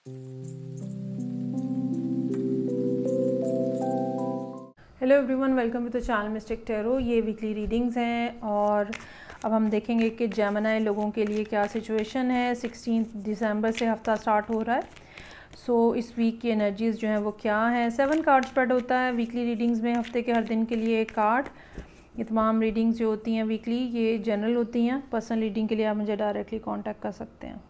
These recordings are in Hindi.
Hello everyone, welcome to the channel Mystic Tarot. ये वीकली रीडिंग्स हैं और अब हम देखेंगे कि जेमिनी लोगों के लिए क्या सिचुएशन है। 16 दिसंबर से हफ्ता स्टार्ट हो रहा है। सो इस वीक की एनर्जीज़ जो हैं वो क्या हैं। 7 कार्ड स्प्रेड होता है वीकली रीडिंग्स में, हफ्ते के हर दिन के लिए एक कार्ड। ये तमाम रीडिंग्स जो होती हैं वीकली, ये जनरल होती हैं। पर्सनल रीडिंग के लिए आप मुझे डायरेक्टली कॉन्टैक्ट कर सकते हैं।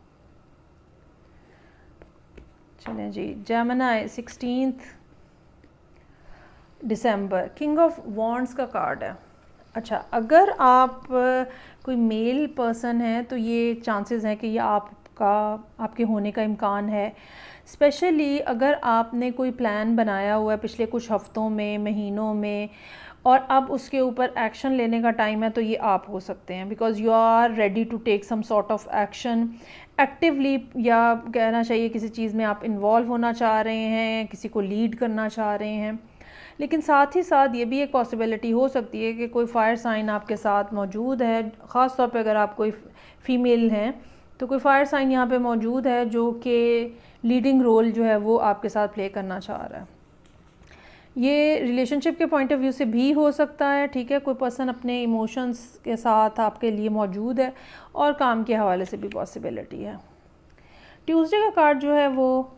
चलें जी, जेमिनी 16 दिसंबर, किंग ऑफ वॉन्ड्स का कार्ड है। अच्छा, अगर आप कोई मेल पर्सन है तो ये चांसेस हैं कि ये आपके होने का इम्कान है। स्पेशली अगर आपने कोई प्लान बनाया हुआ है पिछले कुछ हफ्तों में, महीनों में, और अब उसके ऊपर एक्शन लेने का टाइम है, तो ये आप हो सकते हैं। Because you are ready to take some sort of action actively, या कहना चाहिए किसी चीज़ में आप इन्वॉल्व होना चाह रहे हैं, किसी को लीड करना चाह रहे हैं। लेकिन साथ ही साथ ये भी एक पॉसिबिलिटी हो सकती है कि कोई फायर साइन आपके साथ मौजूद है। ख़ास तौर पे अगर आप कोई फीमेल हैं तो कोई फायर साइन यहाँ पे मौजूद है जो कि लीडिंग रोल जो है वो आपके साथ प्ले करना चाह रहा है। ये रिलेशनशिप के पॉइंट ऑफ व्यू से भी हो सकता है, ठीक है। कोई पर्सन अपने इमोशंस के साथ आपके लिए मौजूद है, और काम के हवाले से भी पॉसिबिलिटी है। ट्यूसडे का कार्ड जो है वो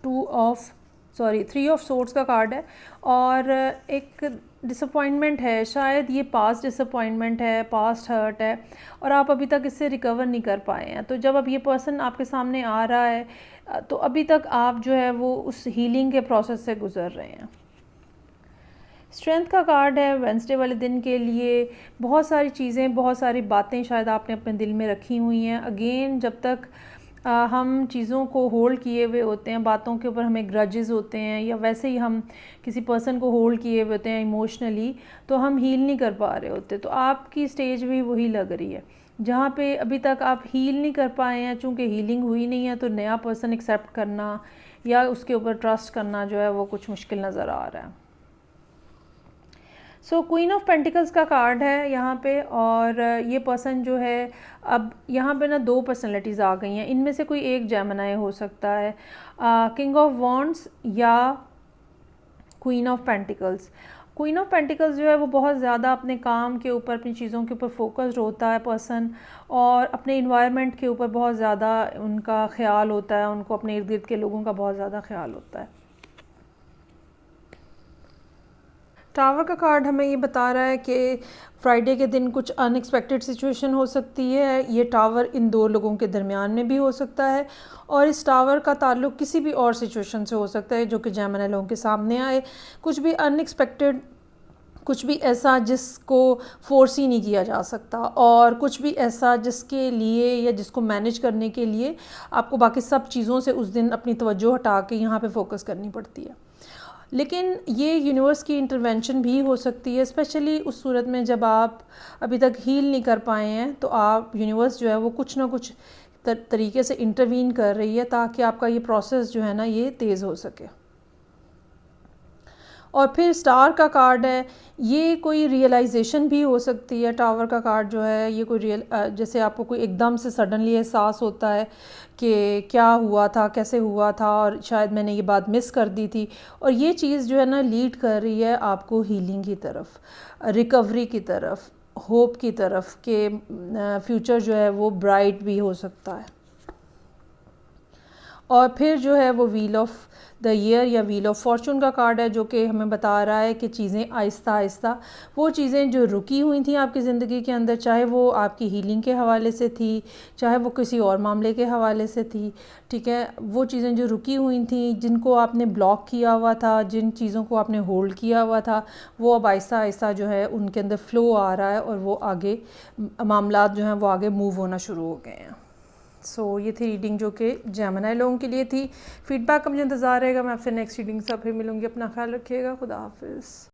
3 ऑफ सोर्ड्स का कार्ड है, और एक डिसअपॉइंटमेंट है। शायद ये पास्ट डिसअपॉइंटमेंट है, पास्ट हर्ट है, और आप अभी तक इससे रिकवर नहीं कर पाए हैं। तो जब अब ये पर्सन आपके सामने आ रहा है तो अभी तक आप जो है वो उस हीलिंग के प्रोसेस से गुजर रहे हैं। स्ट्रेंथ का कार्ड है वेंसडे वाले दिन के लिए। बहुत सारी चीज़ें, बहुत सारी बातें शायद आपने अपने दिल में रखी हुई हैं। अगेन, जब तक हम चीज़ों को होल्ड किए हुए होते हैं, बातों के ऊपर हमें ग्रजेस होते हैं, या वैसे ही हम किसी पर्सन को होल्ड किए हुए होते हैं इमोशनली, तो हम हील नहीं कर पा रहे होते। तो आपकी स्टेज भी वही लग रही है, जहाँ पे अभी तक आप हील नहीं कर पाए हैं। चूँकि हीलिंग हुई नहीं है, तो नया पर्सन एक्सेप्ट करना या उसके ऊपर ट्रस्ट करना जो है वो कुछ मुश्किल नज़र आ रहा है। सो क्वीन ऑफ पेंटिकल्स का कार्ड है यहाँ पे, और ये पर्सन जो है, अब यहाँ पे ना 2 पर्सनैलिटीज़ आ गई हैं। इनमें से कोई एक जेमिनी हो सकता है, किंग ऑफ वॉन्ड्स या queen of pentacles. Queen of pentacles जो है वो बहुत ज़्यादा अपने काम के ऊपर, अपनी चीज़ों के ऊपर फोकस्ड होता है पर्सन, और अपने इन्वायरमेंट के ऊपर बहुत ज़्यादा उनका ख्याल होता है। उनको अपने इर्द गिर्द के लोगों का बहुत ज़्यादा ख्याल होता है। टावर का कार्ड हमें ये बता रहा है कि फ्राइडे के दिन कुछ अनएक्सपेक्टेड सिचुएशन हो सकती है। ये टावर इन 2 लोगों के दरमियान में भी हो सकता है, और इस टावर का ताल्लुक किसी भी और सिचुएशन से हो सकता है जो कि जेमिनी लोगों के सामने आए। कुछ भी अनएक्सपेक्टेड, कुछ भी ऐसा जिसको फोर्स ही नहीं किया जा सकता, और कुछ भी ऐसा जिसके लिए या जिसको मैनेज करने के लिए आपको बाकी सब चीज़ों से उस दिन अपनी तवज्जो हटा के यहाँ पे फोकस करनी पड़ती है। लेकिन ये यूनिवर्स की इंटरवेंशन भी हो सकती है, स्पेशली उस सूरत में जब आप अभी तक हील नहीं कर पाए हैं, तो आप यूनिवर्स जो है वो कुछ ना कुछ तरीके से इंटरवीन कर रही है ताकि आपका ये प्रोसेस जो है ना ये तेज़ हो सके। और फिर स्टार का कार्ड है, ये कोई रियलाइजेशन भी हो सकती है। टावर का कार्ड जो है ये कोई जैसे आपको कोई एकदम से सडनली एहसास होता है कि क्या हुआ था, कैसे हुआ था, और शायद मैंने ये बात मिस कर दी थी। और ये चीज़ जो है ना लीड कर रही है आपको हीलिंग की तरफ, रिकवरी की तरफ, होप की तरफ, कि फ्यूचर जो है वो ब्राइट भी हो सकता है। और फिर जो है वो व्हील ऑफ द ईयर या व्हील ऑफ फॉर्चून का कार्ड है, जो कि हमें बता रहा है कि चीज़ें आहिस्ता आहिस्ता, वो चीज़ें जो रुकी हुई थी आपकी ज़िंदगी के अंदर, चाहे वो आपकी हीलिंग के हवाले से थी, चाहे वो किसी और मामले के हवाले से थी, ठीक है, वो चीज़ें जो रुकी हुई थी, जिनको आपने ब्लॉक किया हुआ था, जिन चीज़ों को आपने होल्ड किया हुआ था, वो अब आहिस्ता आहिस्ता जो है उनके अंदर फ़्लो आ रहा है, और वो आगे मामलात जो हैं वो आगे मूव होना शुरू हो गए हैं। ये थी रीडिंग जो कि जेमिनी लोगों के लिए थी। फीडबैक का मुझे इंतज़ार रहेगा। मैं आपसे नेक्स्ट रीडिंग से फिर मिलूँगी। अपना ख्याल रखिएगा। खुदा हाफिज़।